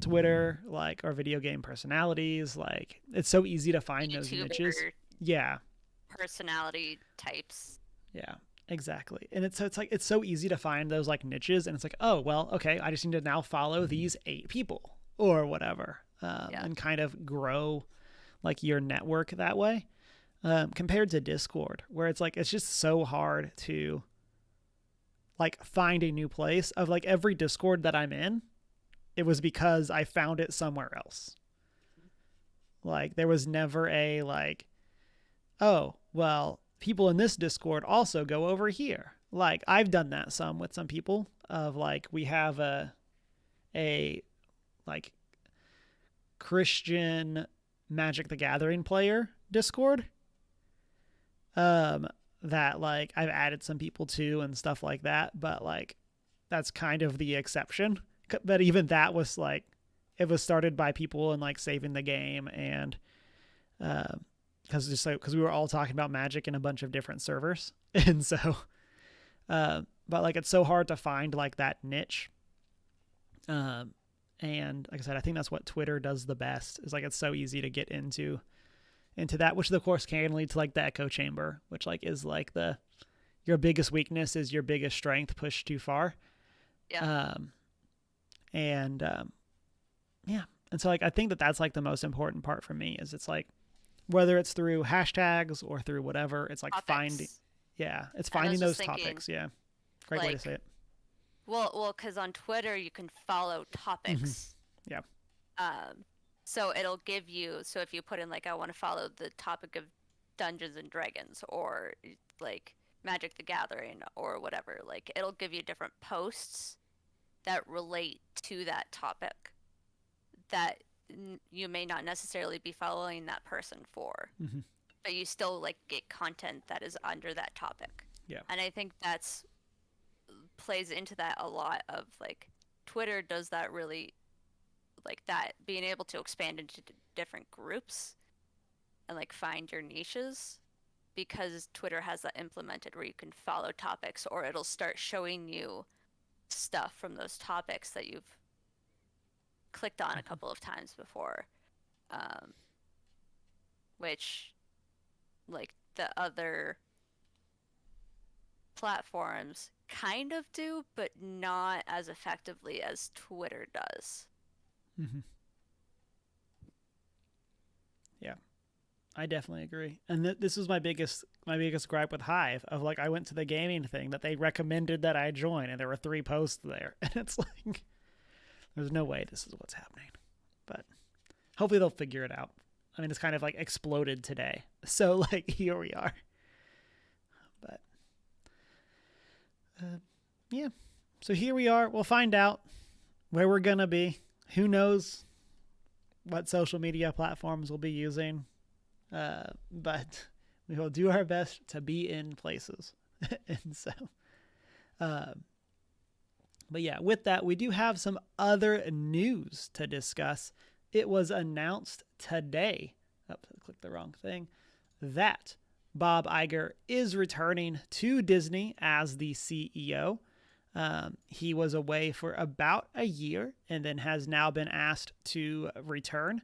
Speaker 1: Twitter, like, or video game personalities. Like it's so easy to find those
Speaker 3: YouTuber
Speaker 1: niches. Yeah,
Speaker 3: personality types.
Speaker 1: yeah, exactly. And it's like it's so easy to find those like niches, and it's like, oh well, okay, I just need to now follow these 8 people or whatever, and kind of grow like your network that way. Compared to Discord, where it's like it's just so hard to like find a new place. Of like every Discord that I'm in, it was because I found it somewhere else. Like there was never a like, oh well, people in this Discord also go over here. Like I've done that some with some people. Of like we have a like Christian Magic the Gathering player Discord. That like I've added some people to and stuff like that, but like that's kind of the exception. But even that was like it was started by people and like saving the game, and because we were all talking about Magic in a bunch of different servers, and so but like it's so hard to find like that niche. And like I said, I think that's what Twitter does the best. Is like it's so easy to get into that, which of course can lead to like the echo chamber, which like is like your biggest weakness is your biggest strength pushed too far.
Speaker 3: Yeah.
Speaker 1: And yeah, and so like I think that's like the most important part for me is it's like whether it's through hashtags or through whatever, it's like
Speaker 3: Topics.
Speaker 1: it's finding those
Speaker 3: thinking,
Speaker 1: topics. Yeah, great way to
Speaker 3: like,
Speaker 1: say it.
Speaker 3: Well, because on Twitter you can follow topics.
Speaker 1: Yeah.
Speaker 3: So it'll give you. So if you put in like I want to follow the topic of Dungeons and Dragons or like Magic the Gathering or whatever, like it'll give you different posts that relate to that topic that you may not necessarily be following that person for, but you still like get content that is under that topic.
Speaker 1: Yeah.
Speaker 3: And I think that's plays into that a lot of like Twitter does that really, like that being able to expand into different groups and like find your niches, because Twitter has that implemented where you can follow topics or it'll start showing you stuff from those topics that you've clicked on a couple of times before, which like the other platforms kind of do, but not as effectively as Twitter does.
Speaker 1: Mm-hmm. Yeah, I definitely agree. And this was my biggest gripe with Hive of like, I went to the gaming thing that they recommended that I join, and there were 3 posts there, and it's like, there's no way this is what's happening. But hopefully they'll figure it out. I mean, it's kind of like exploded today, so like here we are. But yeah, so here we are. We'll find out where we're gonna be. Who knows what social media platforms we'll be using, but we will do our best to be in places. And so but yeah, with that, we do have some other news to discuss. It was announced today, I clicked the wrong thing, that Bob Iger is returning to Disney as the CEO. He was away for about a year and then has now been asked to return.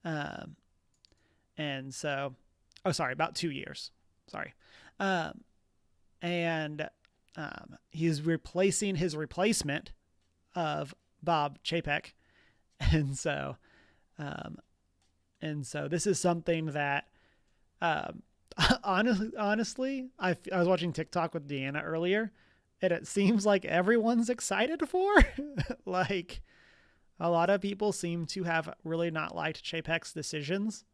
Speaker 1: And so, about 2 years. Sorry. He's replacing his replacement of Bob Chapek. And so this is something that, honestly, I was watching TikTok with Deanna earlier, and it seems like everyone's excited for. Like, a lot of people seem to have really not liked Chapek's decisions.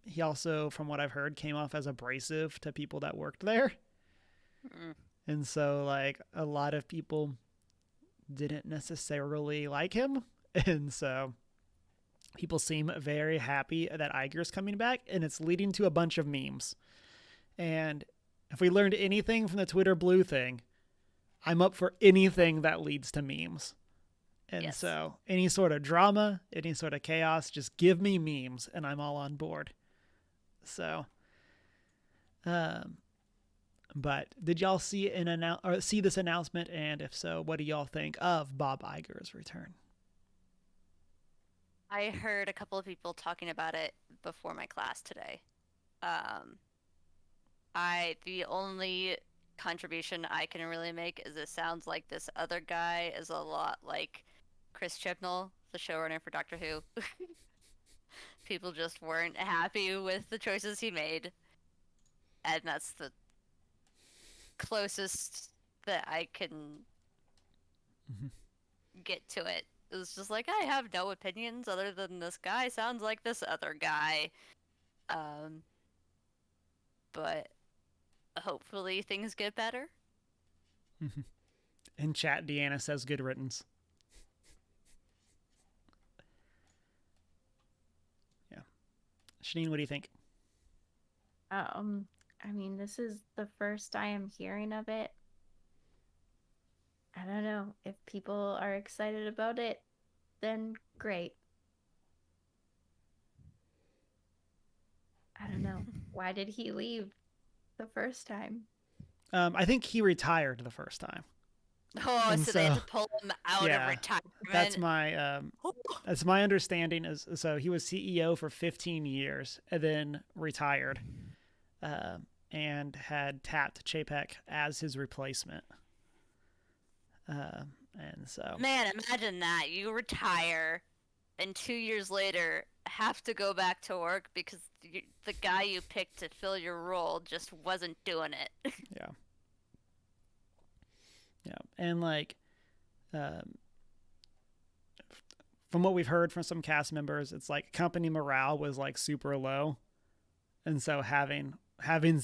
Speaker 1: He also, from what I've heard, came off as abrasive to people that worked there. And so, like, a lot of people didn't necessarily like him. And so people seem very happy that Iger's coming back, and it's leading to a bunch of memes. And if we learned anything from the Twitter Blue thing, I'm up for anything that leads to memes. And so any sort of drama, any sort of chaos, just give me memes and I'm all on board. So, but did y'all see this announcement? And if so, what do y'all think of Bob Iger's return?
Speaker 3: I heard a couple of people talking about it before my class today. The only contribution I can really make is it sounds like this other guy is a lot like Chris Chibnall, the showrunner for Doctor Who. People just weren't happy with the choices he made. And that's the closest that I can get to it. It was just like, I have no opinions other than this guy sounds like this other guy. But hopefully things get better.
Speaker 1: In chat, Deanna says good riddance. Yeah. Shanine, what do you think?
Speaker 2: I mean, this is the first I am hearing of it. I don't know. If people are excited about it, then great. I don't know. Why did he leave the first time?
Speaker 1: I think he retired the first time.
Speaker 3: Oh, and so they had to pull him out of retirement.
Speaker 1: That's my understanding. So he was CEO for 15 years and then retired, and had tapped Chapek as his replacement. And so,
Speaker 3: man, imagine that. You retire, and 2 years later have to go back to work because the guy you picked to fill your role just wasn't doing it.
Speaker 1: Yeah. And like, from what we've heard from some cast members, it's like company morale was like super low. And so having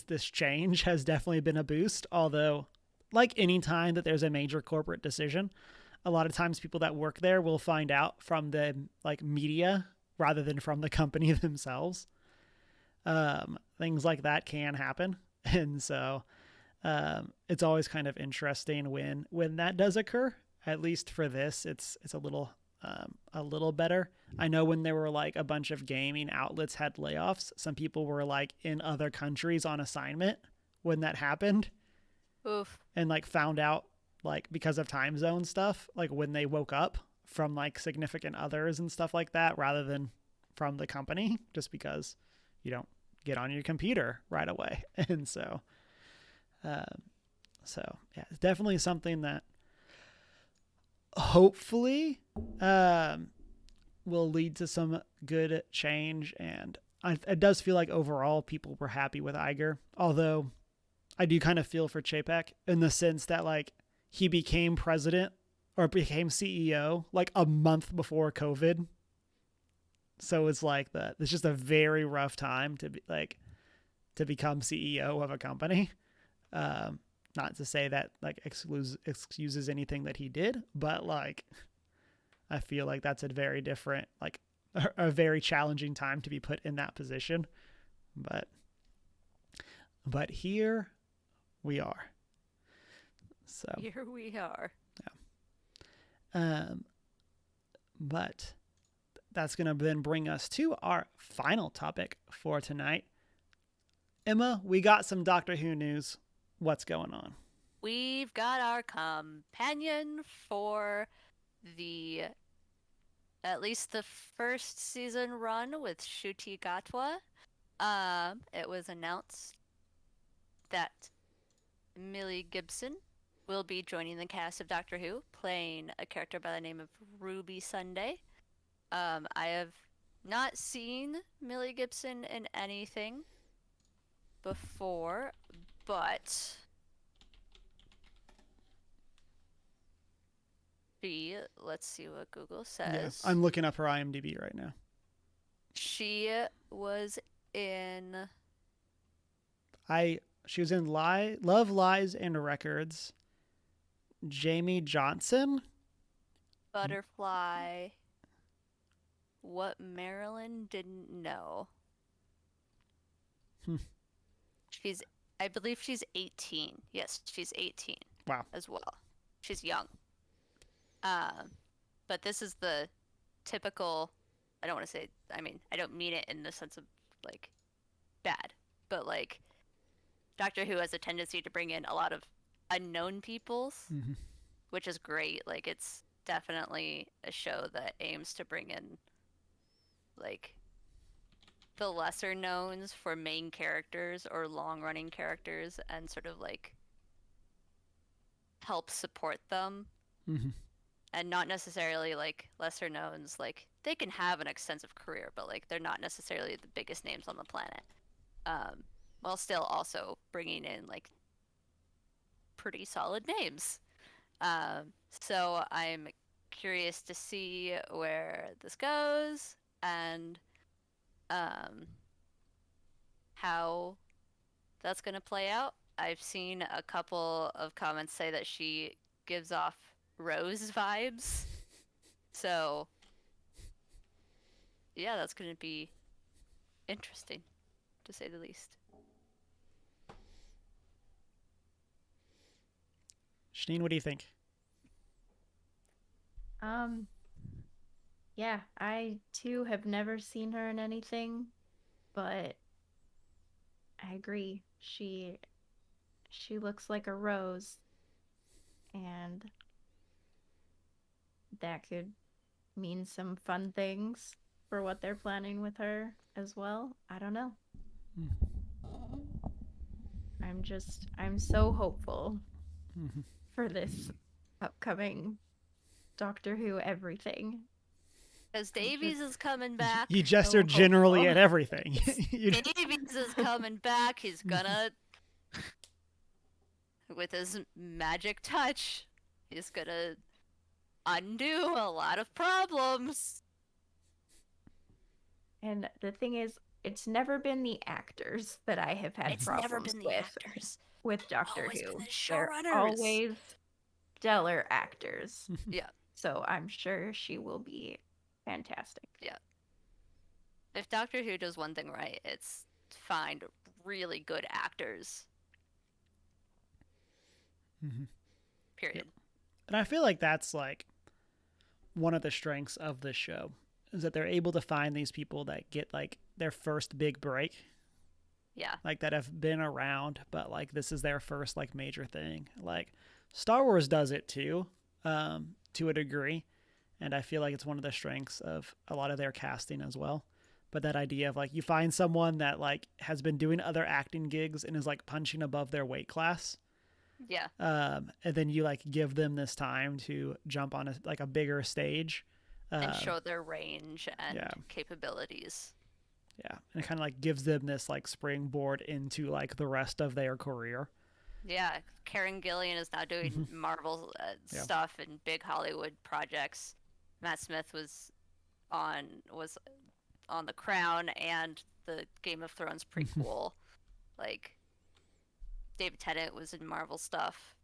Speaker 1: this change has definitely been a boost. Although, like any time that there's a major corporate decision, a lot of times people that work there will find out from the like media rather than from the company themselves. Things like that can happen. And so it's always kind of interesting when that does occur. At least for this, it's a little better. I know when there were like a bunch of gaming outlets had layoffs, some people were like in other countries on assignment when that happened.
Speaker 3: Oof.
Speaker 1: And like found out like because of time zone stuff, like when they woke up from like significant others and stuff like that, rather than from the company, just because you don't get on your computer right away. And so So yeah, it's definitely something that hopefully will lead to some good change. And it does feel like overall people were happy with Igor, although I do kind of feel for Chapek in the sense that like he became president or became CEO like a month before COVID. So it's like that. It's just a very rough time to be like to become CEO of a company. Not to say that like excuses anything that he did, but like I feel like that's a very different, like a very challenging time to be put in that position. But here we are. So
Speaker 3: Here we are.
Speaker 1: But that's going to then bring us to our final topic for tonight. Emma, we got some Doctor Who news. What's going on?
Speaker 3: We've got our companion for the at least the first season run with Ncuti Gatwa. It was announced that Millie Gibson will be joining the cast of Doctor Who, playing a character by the name of Ruby Sunday. I have not seen Millie Gibson in anything before, but let's see what Google says.
Speaker 1: Yeah, I'm looking up her IMDb right now.
Speaker 3: She was in
Speaker 1: She was in Love, Lies, and Records. Jamie Johnson.
Speaker 3: Butterfly. What Marilyn didn't know. I believe she's 18. Yes, she's 18.
Speaker 1: Wow.
Speaker 3: As well. She's young. But this is the typical, I don't want to say, I mean, I don't mean it in the sense of like bad, but like Doctor Who has a tendency to bring in a lot of unknown peoples, which is great. Like it's definitely a show that aims to bring in like the lesser knowns for main characters or long running characters and sort of like help support them. And not necessarily like lesser knowns, like they can have an extensive career, but like they're not necessarily the biggest names on the planet, while still also bringing in like pretty solid names. So I'm curious to see where this goes and how that's going to play out. I've seen a couple of comments say that she gives off Rose vibes. So, yeah, that's going to be interesting, to say the least.
Speaker 1: Shanine, what do you think?
Speaker 2: Yeah, I too have never seen her in anything, but I agree. She looks like a rose, and that could mean some fun things for what they're planning with her as well. I don't know. I'm so hopeful for this upcoming Doctor Who everything.
Speaker 3: Because Davies is coming back.
Speaker 1: You gesture generally at everything.
Speaker 3: Davies is coming back. He's gonna, with his magic touch, he's gonna undo a lot of problems.
Speaker 2: And the thing is, it's never been the actors that I have had problems with Doctor Who. They're always stellar actors.
Speaker 3: Yeah.
Speaker 2: So I'm sure she will be fantastic.
Speaker 3: Yeah. If Doctor Who does one thing right, it's find really good actors. Period.
Speaker 1: Yep. And I feel like that's like one of the strengths of this show is that they're able to find these people that get like their first big break.
Speaker 3: Yeah.
Speaker 1: Like that have been around, but like this is their first like major thing. Like Star Wars does it too, to a degree. And I feel like it's one of the strengths of a lot of their casting as well. But that idea of like you find someone that like has been doing other acting gigs and is like punching above their weight class.
Speaker 3: Yeah.
Speaker 1: And then you like give them this time to jump on a bigger stage,
Speaker 3: And
Speaker 1: uh,
Speaker 3: show their range and
Speaker 1: yeah,
Speaker 3: capabilities.
Speaker 1: yeah, and it kind of like gives them this like springboard into like the rest of their career.
Speaker 3: Yeah, Karen Gillian is now doing Marvel
Speaker 1: Yeah.
Speaker 3: stuff and big Hollywood projects. Matt Smith on was on The Crown and the Game of Thrones prequel. Like David Tennant was in Marvel stuff.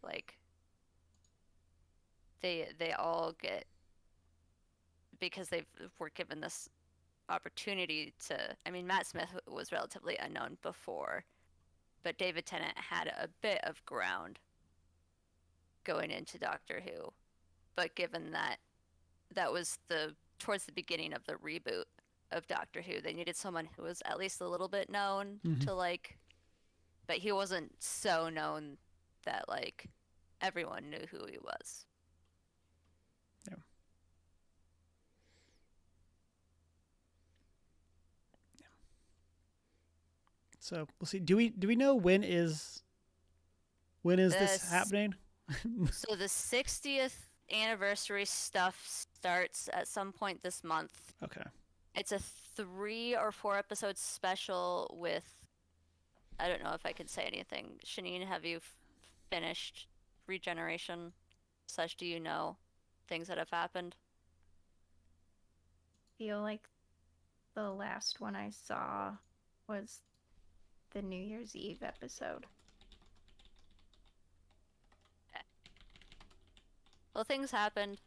Speaker 3: Like they all get, because they were given this opportunity to. I mean, Matt Smith was relatively unknown before, but David Tennant had a bit of ground going into Doctor Who. But given that that was the towards the beginning of the reboot of Doctor Who, they needed someone who was at least a little bit known to like, but he wasn't so known that like everyone knew who he was.
Speaker 1: Yeah. So we'll see. Do we know when is this happening?
Speaker 3: So the 60th anniversary stuff starts at some point this month.
Speaker 1: Okay.
Speaker 3: It's a 3 or 4 episode special with, I don't know if I can say anything. Shanine, have you finished Regeneration? Such, do you know things that have happened?
Speaker 2: Feel like the last one I saw was the New Year's Eve episode.
Speaker 3: Well, things happened.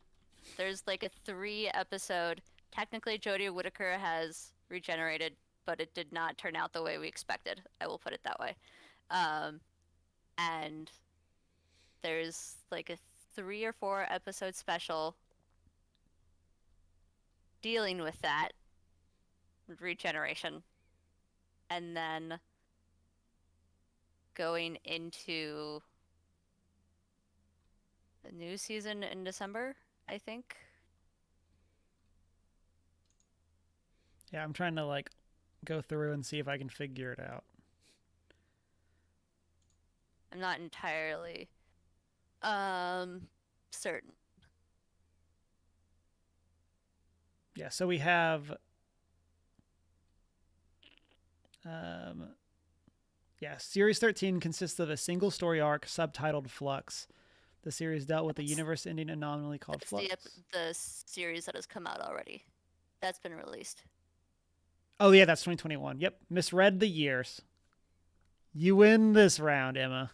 Speaker 3: There's like a 3 episode. Technically, Jodie Whittaker has regenerated, but it did not turn out the way we expected. I will put it that way. And there's like a 3 or 4 episode special dealing with that regeneration, and then going into the new season in December, I think.
Speaker 1: Yeah, I'm trying to like go through and see if I can figure it out.
Speaker 3: I'm not entirely certain.
Speaker 1: Yeah, so we have yeah, Series 13 consists of a single story arc subtitled Flux. The series dealt with a universe-ending anomaly called
Speaker 3: That's
Speaker 1: Flux.
Speaker 3: the series that has come out already. That's been released.
Speaker 1: Oh yeah, that's 2021. Yep, misread the years. You win this round, Emma.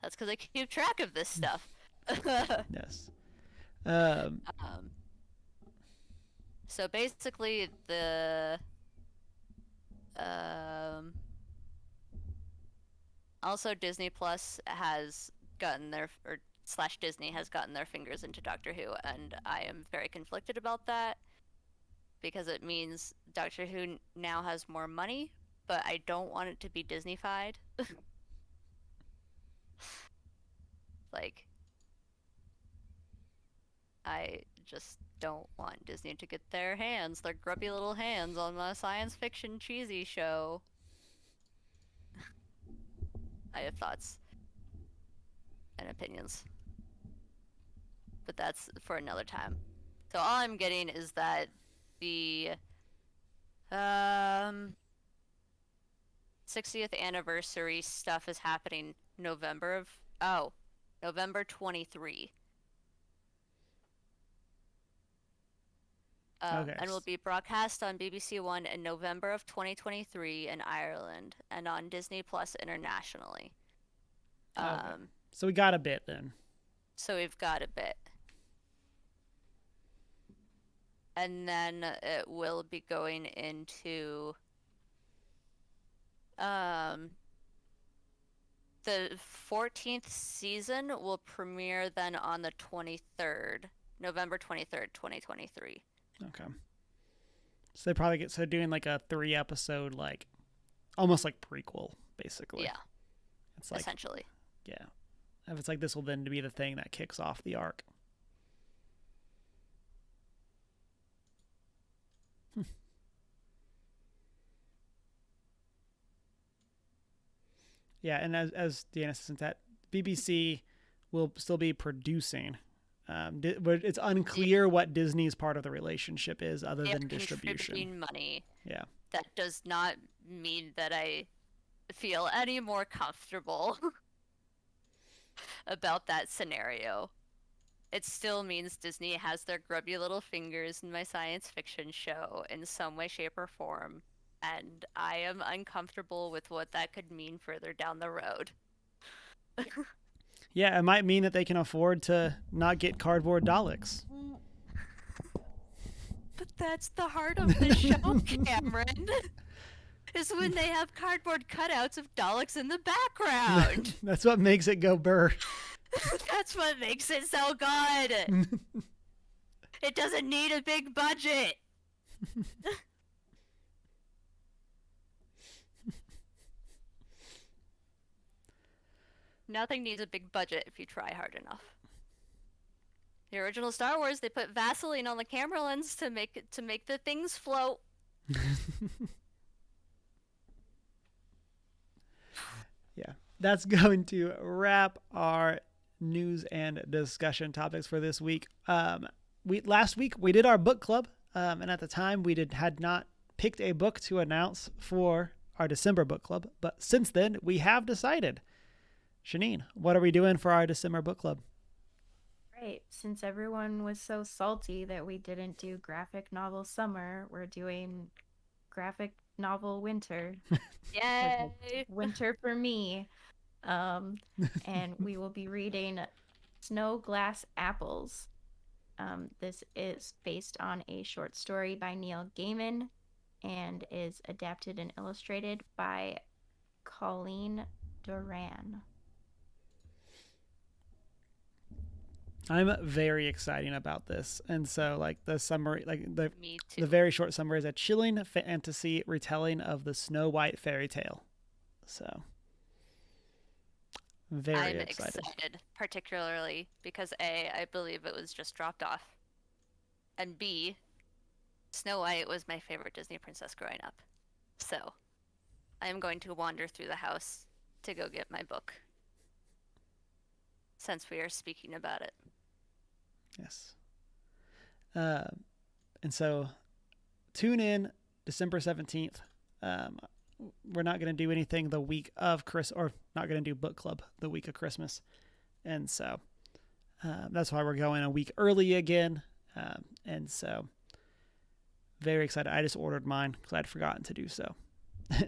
Speaker 3: That's because I keep track of this stuff.
Speaker 1: Yes.
Speaker 3: So basically, also Disney Plus has gotten their, or slash Disney has gotten their fingers into Doctor Who, and I am very conflicted about that because it means Doctor Who now has more money, but I don't want it to be Disney-fied. Like, I just don't want Disney to get their grubby little hands on my science fiction cheesy show. I have thoughts and opinions, but that's for another time. So all I'm getting is that the 60th anniversary stuff is happening November 23.
Speaker 1: Okay.
Speaker 3: And will be broadcast on BBC One in November of 2023 in Ireland and on Disney Plus internationally.
Speaker 1: Okay. So we got a bit then.
Speaker 3: So we've got a bit. And then it will be going into the 14th season will premiere then on the 23rd, November 23rd, 2023.
Speaker 1: Okay. So they probably doing like a 3 episode, like almost like prequel, basically.
Speaker 3: Yeah.
Speaker 1: It's like,
Speaker 3: essentially.
Speaker 1: Yeah. If it's like this will then be the thing that kicks off the arc. Yeah, and as Deanna says, that BBC will still be producing. But it's unclear what Disney's part of the relationship is other
Speaker 3: They are
Speaker 1: than distribution.
Speaker 3: contributing money.
Speaker 1: Yeah.
Speaker 3: That does not mean that I feel any more comfortable about that scenario. It still means Disney has their grubby little fingers in my science fiction show in some way, shape, or form, and I am uncomfortable with what that could mean further down the road.
Speaker 1: Yeah, it might mean that they can afford to not get cardboard Daleks.
Speaker 3: But that's the heart of the show, Cameron. Is when they have cardboard cutouts of Daleks in the background.
Speaker 1: That's what makes it go burr.
Speaker 3: That's what makes it so good. It doesn't need a big budget. Nothing needs a big budget if you try hard enough. The original Star Wars, they put Vaseline on the camera lens to make the things float.
Speaker 1: Yeah, that's going to wrap our news and discussion topics for this week. Last week we did our book club, and at the time we had not picked a book to announce for our December book club. But since then we have decided. Shanine, what are we doing for our December book club?
Speaker 2: Right. Since everyone was so salty that we didn't do graphic novel summer, we're doing graphic novel winter.
Speaker 3: Yay!
Speaker 2: Winter for me. And we will be reading Snow Glass Apples. This is based on a short story by Neil Gaiman and is adapted and illustrated by Colleen Doran.
Speaker 1: I'm very excited about this. And so like the summary, like
Speaker 3: Me too.
Speaker 1: the very short summary is a chilling fantasy retelling of the Snow White fairy tale. So I'm excited,
Speaker 3: particularly because A, I believe it was just dropped off, and B, Snow White was my favorite Disney princess growing up. So I am going to wander through the house to go get my book, since we are speaking about it.
Speaker 1: Yes. And so tune in December 17th. We're not going to do anything the week of Christmas, or not going to do book club the week of Christmas. And so that's why we're going a week early again. And so very excited. I just ordered mine because I'd forgotten to do so.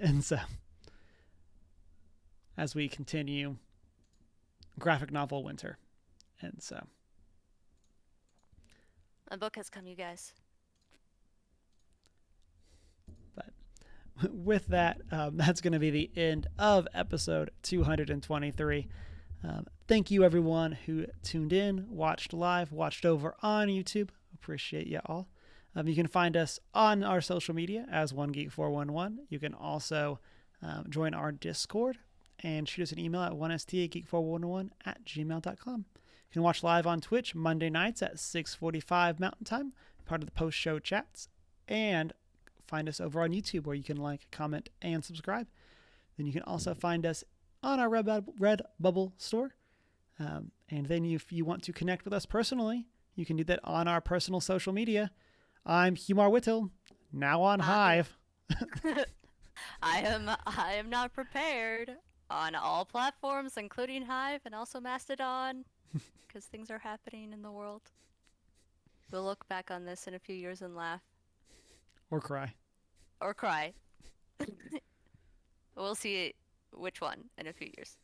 Speaker 1: And so as we continue graphic novel winter. And so
Speaker 3: My book has come, you guys.
Speaker 1: But with that, that's going to be the end of episode 223. Thank you, everyone who tuned in, watched live, watched over on YouTube. Appreciate you all. You can find us on our social media as OneGeek411. You can also join our Discord and shoot us an email at 1stageek411@gmail.com. You can watch live on Twitch Monday nights at 6:45 Mountain Time, part of the post-show chats, and find us over on YouTube where you can like, comment, and subscribe. Then you can also find us on our Redbubble store. And then if you want to connect with us personally, you can do that on our personal social media. I'm Humar Whittle, now on Hive.
Speaker 3: I am not prepared on all platforms, including Hive and also Mastodon, because things are happening in the world. We'll look back on this in a few years and laugh.
Speaker 1: Or cry.
Speaker 3: Or cry. We'll see which one in a few years.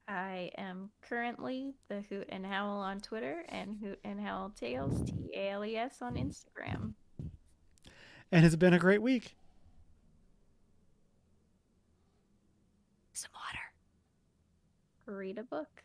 Speaker 2: I am currently the Hoot and Howl on Twitter and Hoot and Howl Tales, TALES on Instagram.
Speaker 1: And it's been a great week.
Speaker 3: Some water.
Speaker 2: Read a book.